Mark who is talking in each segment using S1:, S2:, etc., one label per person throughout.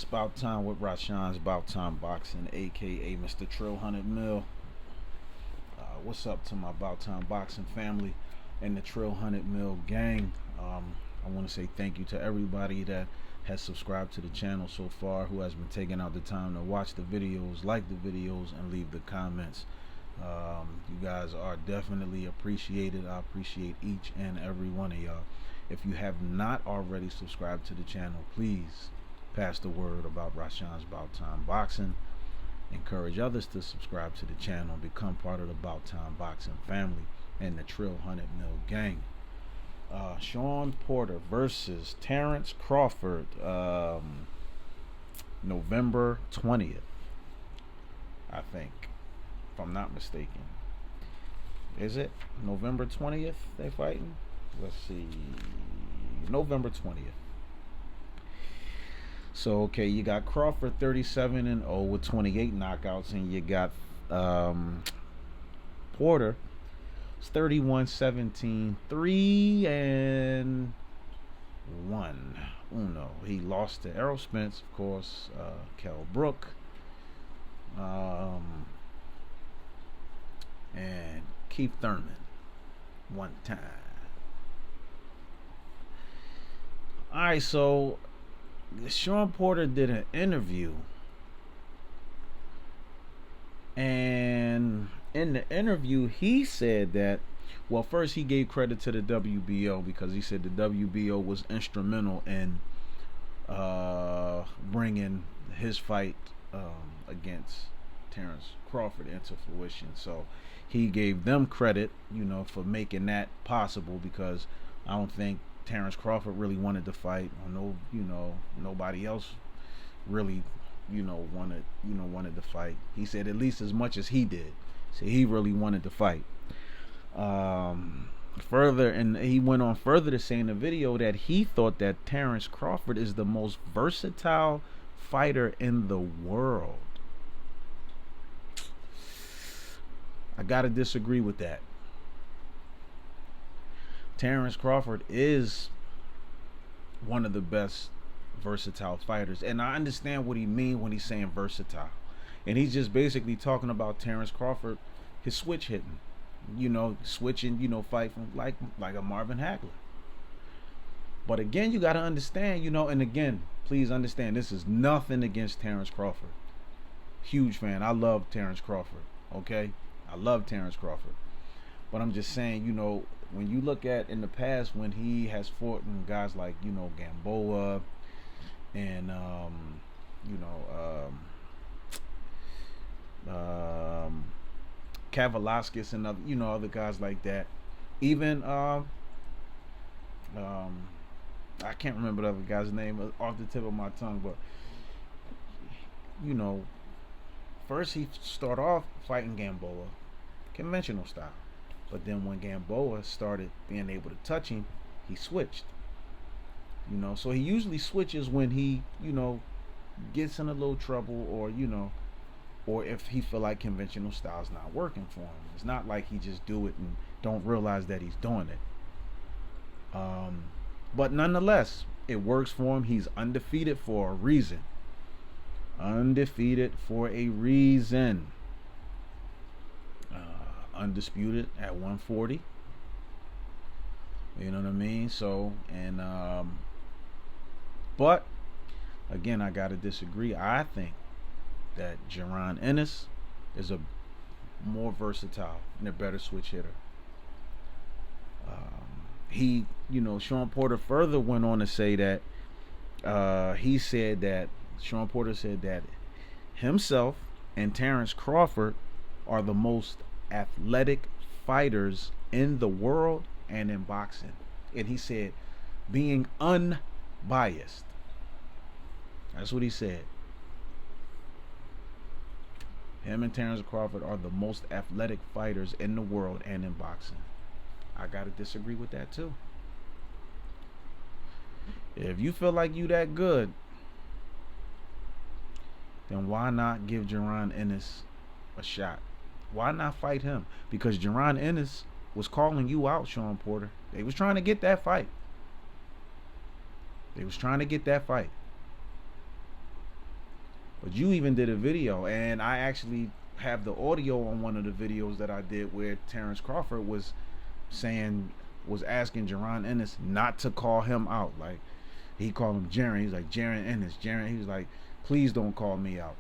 S1: About time with Rashawn's About Time Boxing, aka Mr. Trill 100 Mil. What's up to my About Time Boxing family and the Trill 100 Mil gang? I want to say thank you to everybody that has subscribed to the channel so far, who has been taking out the time to watch the videos, like the videos, and leave the comments. You guys are definitely appreciated. I appreciate each and every one of y'all. If you have not already subscribed to the channel, please pass the word about Rashawn's About Time Boxing. Encourage others to subscribe to the channel, become part of the About Time Boxing family and the Trill 100 Mil gang. Shawn Porter versus Terence Crawford, November 20th, I think, if I'm not mistaken. Is it November 20th they fighting? Let's see. November 20th. So, okay, you got Crawford 37-0 with 28 knockouts, and you got Porter 31-17, 3-1. Uno. He lost to Errol Spence, of course, Kell Brook, and Keith Thurman one time. Alright, so Shawn Porter did an interview, and in the interview he said that, well, first he gave credit to the WBO because he said the WBO was instrumental in bringing his fight against Terence Crawford into fruition. So he gave them credit, for making that possible, because I don't think Terence Crawford really wanted to fight, or nobody else really, wanted to fight. He said at least as much as he did. So he really wanted to fight. Further, and he went on further to say in the video that he thought that Terence Crawford is the most versatile fighter in the world. I gotta disagree with that. Terence Crawford is one of the best versatile fighters, and I understand what he means when he's saying versatile, and he's just basically talking about Terence Crawford, his switch hitting, switching, fight from like a Marvin Hagler. But again, you got to understand, and again, please understand, this is nothing against Terence Crawford. Huge fan. I love Terence Crawford. Okay, I love Terence Crawford. But I'm just saying, when you look at in the past when he has fought in guys like, Gamboa and Kavalauskas and other guys like that. Even I can't remember the other guy's name off the tip of my tongue, but first he started off fighting Gamboa, conventional style. But then when Gamboa started being able to touch him, he switched. So he usually switches when he, gets in a little trouble, or if he feel like conventional style's not working for him. It's not like he just do it and don't realize that he's doing it. But nonetheless, it works for him. He's undefeated for a reason. Undefeated for a reason. Undisputed at 140. You know what I mean? So, and but again, I gotta disagree. I think that Jaron Ennis is a more versatile and a better switch hitter. Shawn Porter further went on to say that Shawn Porter said that himself and Terence Crawford are the most athletic fighters in the world and in boxing. And he said, being unbiased. That's what he said. Him and Terence Crawford are the most athletic fighters in the world and in boxing. I gotta disagree with that too. If you feel like you that good, then why not give Jaron Ennis a shot? Why not fight him? Because Jaron Ennis was calling you out, Shawn Porter. They was trying to get that fight. But you even did a video, and I actually have the audio on one of the videos that I did where Terence Crawford was asking Jaron Ennis not to call him out. Like, he called him Jaren. He's like, Jaren Ennis, Jaren. He was like, please don't call me out.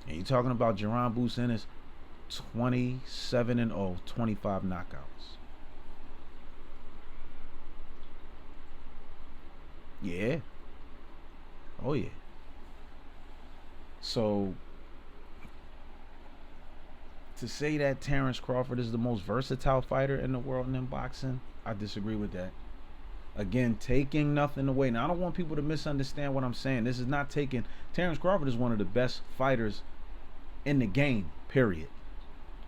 S1: And you talking about Jaron Boots Ennis, 27-0, 25 knockouts. Yeah. Oh yeah. So to say that Terence Crawford is the most versatile fighter in the world in boxing, I disagree with that. Again, taking nothing away. Now, I don't want people to misunderstand what I'm saying. This is not taking. Terence Crawford is one of the best fighters in the game, period.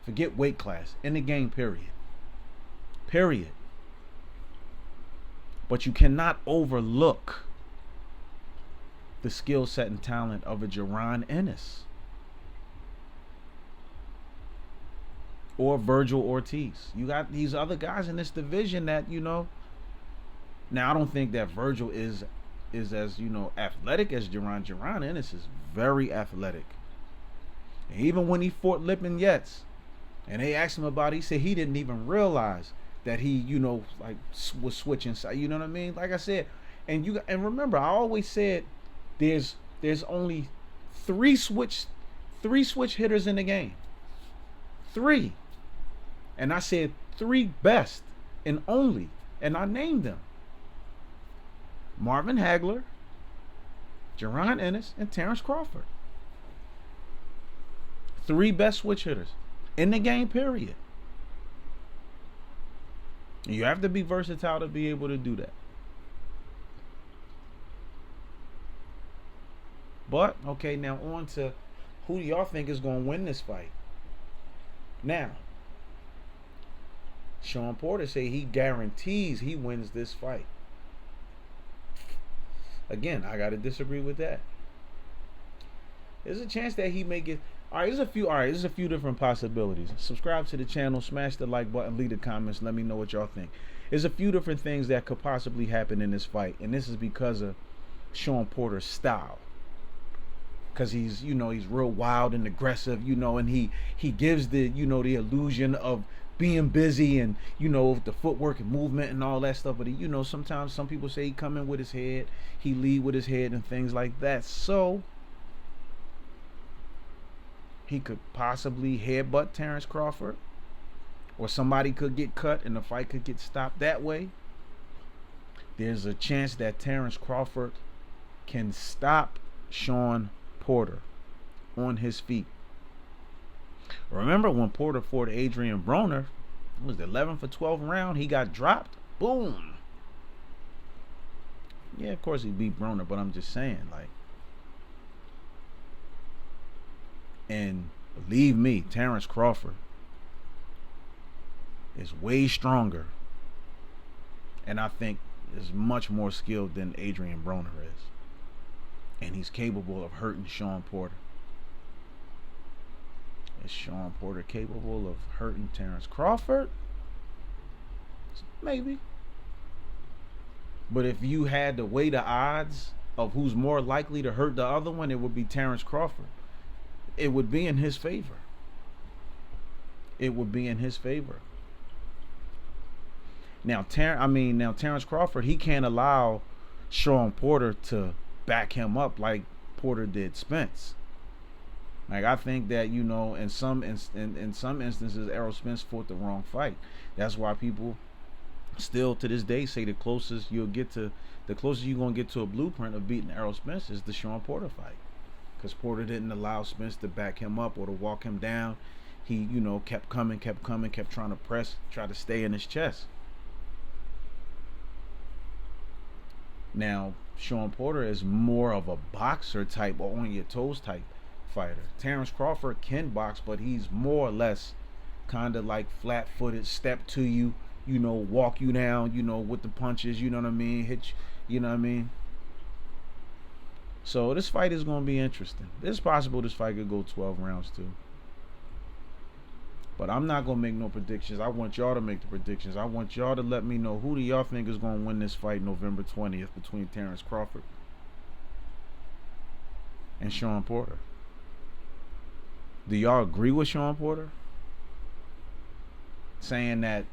S1: Forget weight class. In the game, period. Period. But you cannot overlook the skill set and talent of a Jaron Ennis or Virgil Ortiz. You got these other guys in this division that, you know. Now, I don't think that Virgil is as, you know, athletic as Jaron. Jaron Ennis is very athletic. And even when he fought Lipin Yates, and they asked him about it, he said he didn't even realize that he, you know, like was switching side. You know what I mean? Like I said, and remember, I always said there's only three switch hitters in the game. 3. And I said 3 best and only, and I named them: Marvin Hagler, Jaron Ennis, and Terence Crawford. 3 best switch hitters in the game, period. You have to be versatile to be able to do that. But, okay, now on to who do y'all think is going to win this fight? Now, Shawn Porter say he guarantees he wins this fight. Again, I got to disagree with that. There's a chance that he may get. There's a few different possibilities. Subscribe to the channel, smash the like button, leave the comments, let me know what y'all think. There's a few different things that could possibly happen in this fight, and this is because of Shawn Porter's style. Because he's real wild and aggressive, and he gives the illusion of being busy and the footwork and movement and all that stuff. But sometimes some people say he come in with his head, he lead with his head and things like that. So he could possibly headbutt Terence Crawford, or somebody could get cut and the fight could get stopped that way. There's a chance that Terence Crawford can stop Shawn Porter on his feet. Remember when Porter fought Adrian Broner? It was the 11 for 12 round. He got dropped. Boom. Yeah, of course he beat Broner, but I'm just saying, like. And believe me, Terence Crawford is way stronger, and I think is much more skilled than Adrian Broner is. And he's capable of hurting Shawn Porter. Is Shawn Porter capable of hurting Terence Crawford? Maybe. But if you had to weigh the odds of who's more likely to hurt the other one, it would be Terence Crawford. It would be in his favor. It would be in his favor. Now, Terence Crawford, he can't allow Shawn Porter to back him up like Porter did Spence. Like, I think that in some instances, Errol Spence fought the wrong fight. That's why people still to this day say the closest you're gonna get to a blueprint of beating Errol Spence is the Shawn Porter fight, because Porter didn't allow Spence to back him up or to walk him down. He kept coming, kept trying to press, try to stay in his chest. Now, Shawn Porter is more of a boxer type or on your toes type fighter. Terence Crawford can box, but he's more or less kind of like flat-footed, step to you, walk you down, with the punches, you know what I mean, hit you know what I mean. So this fight is going to be interesting. It's possible this fight could go 12 rounds too. But I'm not going to make no predictions. I want y'all to make the predictions. I want y'all to let me know, who do y'all think is going to win this fight November 20th between Terence Crawford and Shawn Porter. Do y'all agree with Shawn Porter saying that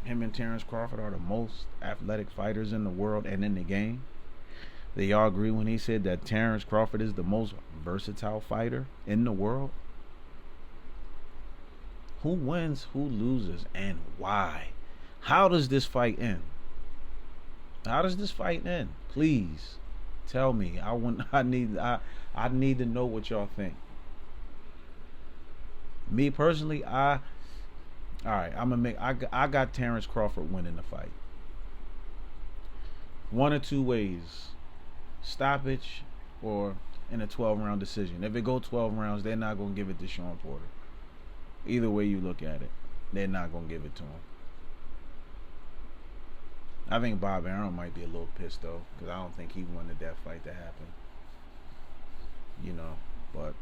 S1: him and Terence Crawford are the most athletic fighters in the world and in the game? Do y'all agree when he said that Terence Crawford is the most versatile fighter in the world? Who wins, who loses, and why? How does this fight end? How does this fight end? Please tell me. I need to know what y'all think. Me personally, all right, I got Terence Crawford winning the fight. One or two ways. Stoppage or in a 12-round decision. If it go 12 rounds, they're not going to give it to Shawn Porter. Either way you look at it, they're not going to give it to him. I think Bob Arum might be a little pissed though, because I don't think he wanted that fight to happen. But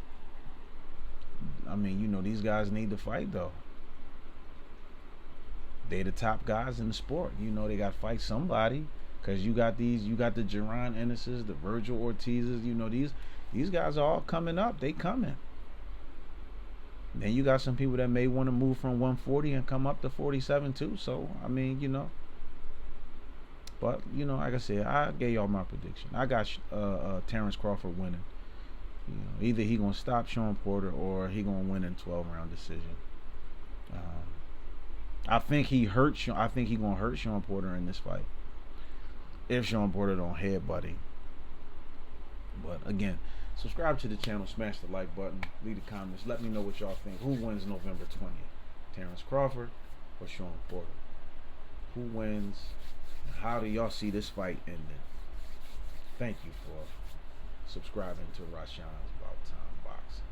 S1: I mean, these guys need to fight though. They the top guys in the sport. They got to fight somebody, because you got the Jaron Ennises, the Virgil Ortizes. These guys are all coming up. They coming. Then you got some people that may want to move from 140 and come up to 47 too. So I mean, but like I said, I gave y'all my prediction. I got Terence Crawford winning. Either he gonna stop Shawn Porter or he gonna win in 12-round decision. I think he gonna hurt Shawn Porter in this fight if Shawn Porter don't headbutt him. But again, subscribe to the channel, smash the like button, leave the comments, let me know what y'all think. Who wins November 20th? Terence Crawford or Shawn Porter? Who wins? How do y'all see this fight ending? Thank you for subscribing to Rashawn's About Time Boxing.